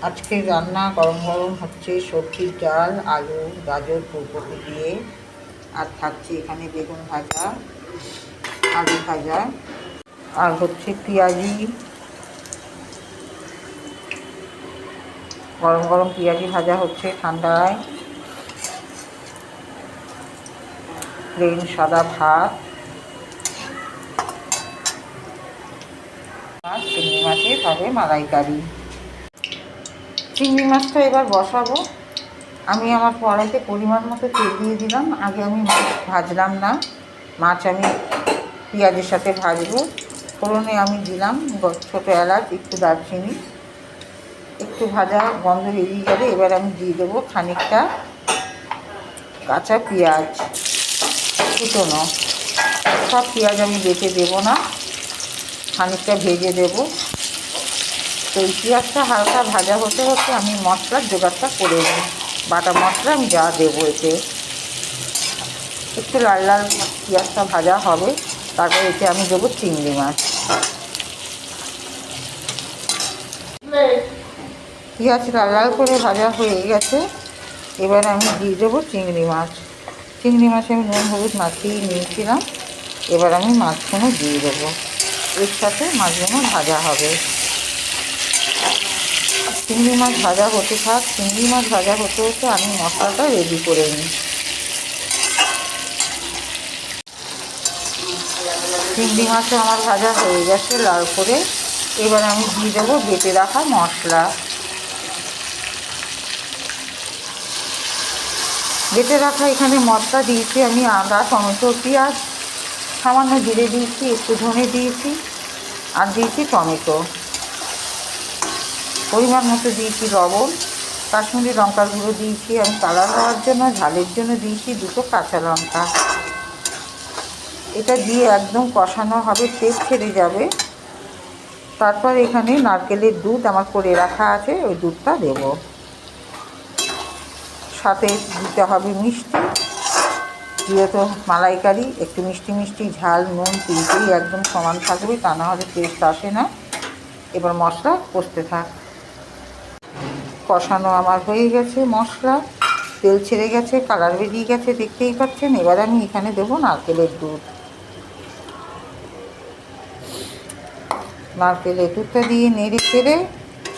আজকে রান্না গরম গরম হচ্ছে সবজির ডাল, আলু, গাজর, ফুলকপি দিয়ে। আর থাকছে এখানে বেগুন ভাজা, আলু ভাজা, আর হচ্ছে পেঁয়াজি, গরম গরম পেঁয়াজি ভাজা হচ্ছে ঠান্ডায়। প্লেন সাদা ভাত আর চিংড়ি মাছের হবে মালাইকারি। চিংড়ি মাছটা এবার বসাবো। আমি আমার কড়াইতে পরিমাণ মতো তেল দিয়ে দিলাম। আগে আমি মাছ ভাজলাম না, মাছ আমি পেঁয়াজের সাথে ভাজবো। ফোড়নে আমি দিলাম ছোটো এলাচ, একটু দারচিনি, একটু ভাজা গন্ধ বেরিয়ে গেলে এবার আমি দিয়ে দেবো খানিকটা কাঁচা পেঁয়াজ কুচোনো। সব পেঁয়াজ আমি বেটে দেবো না, খানিকটা ভেজে দেবো। তো এই পেঁয়াজটা হালকা ভাজা হতে হতে আমি মশলার জোগাড়টা করে নিই। বাটা মশলা আমি যা দেবো এতে, একটু লাল লাল পেঁয়াজটা ভাজা হবে, তারপরে এতে আমি দেবো চিংড়ি মাছ। পেঁয়াজ লাল লাল করে ভাজা হয়ে গেছে, এবার আমি দিয়ে দেবো চিংড়ি মাছ। চিংড়ি মাছে আমি নুন হলুদ মাখিয়ে নিয়েছিলাম, এবার আমি মাছগুলো দিয়ে দেবো। এর সাথে মাছগুলো ভাজা হবে। চিংড়ি মাছ ভাজা হতে থাক। চিংড়ি মাছ ভাজা হতে হতে আমি মশলাটা রেডি করে নিই। চিংড়ি মাছও আমার ভাজা হয়ে গেছে লাল করে, এবার আমি দিয়ে দেবো বেটে রাখা মশলা। বেটে রাখা এখানে মশলা দিয়েছি আমি আদা, টমেটো, পেঁয়াজ, সামান্য জিরে দিয়েছি, একটু ধনে দিয়েছি, আর দিয়েছি টমেটো, পরিমাণ মতো দিয়েছি লবণ, কাশ্মীরি লঙ্কার গুঁড়ো দিয়েছি আমি কালার হওয়ার জন্য, ঝালের জন্য দিয়েছি দুটো কাঁচা লঙ্কা। এটা দিয়ে একদম কষানো হবে, তেল ছেড়ে যাবে। তারপর এখানে নারকেলের দুধ আমার করে রাখা আছে, ওই দুধটা দেব। সাথে দিতে হবে মিষ্টি, যেহেতু মালাইকারি একটু মিষ্টি মিষ্টি ঝাল নুন তিনটেই একদম সমান থাকবে, তা না হলে টেস্ট আসে না। এবার মশলা কষতে থাক। কষানো আমার হয়ে গেছে মশলা, তেল ছেড়ে গেছে, কালার বেরিয়ে গেছে, দেখতেই পাচ্ছেন। এবার আমি এখানে দেবো নারকেলের দুধ। নারকেলের দুধটা দিয়ে নেড়ে চেড়ে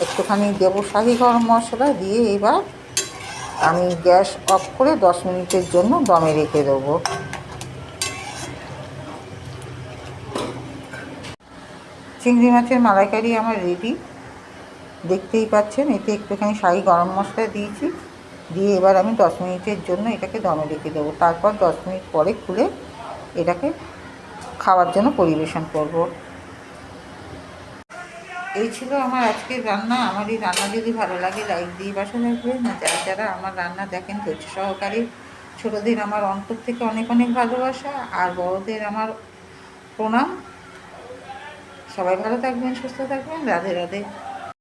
একটুখানি দেবো শাহি গরম মশলা দিয়ে, এবার আমি গ্যাস অফ করে 10 মিনিটের জন্য দমে রেখে দেবো। চিংড়ি মাছের মালাইকারি আমার রেডি, দেখতেই পাচ্ছেন। এতে একটুখানি শাহি গরম মশলা দিয়েছি, দিয়ে এবার আমি 10 মিনিটের জন্য এটাকে দমে রেখে দেবো। তারপর 10 মিনিট পরে খুলে এটাকে খাওয়ার জন্য পরিবেশন করব। এই ছিল আমার আজকের রান্না। আমার এই রান্না যদি ভালো লাগে লাইক দিয়ে পাশে থাকবেন। যারা যারা আমার রান্না দেখেন ধৈর্য সহকারে, ছোটোদের আমার অন্তর থেকে অনেক অনেক ভালোবাসা, আর বড়দের আমার প্রণাম। সবাই ভালো থাকবেন, সুস্থ থাকবেন। রাধে রাধে।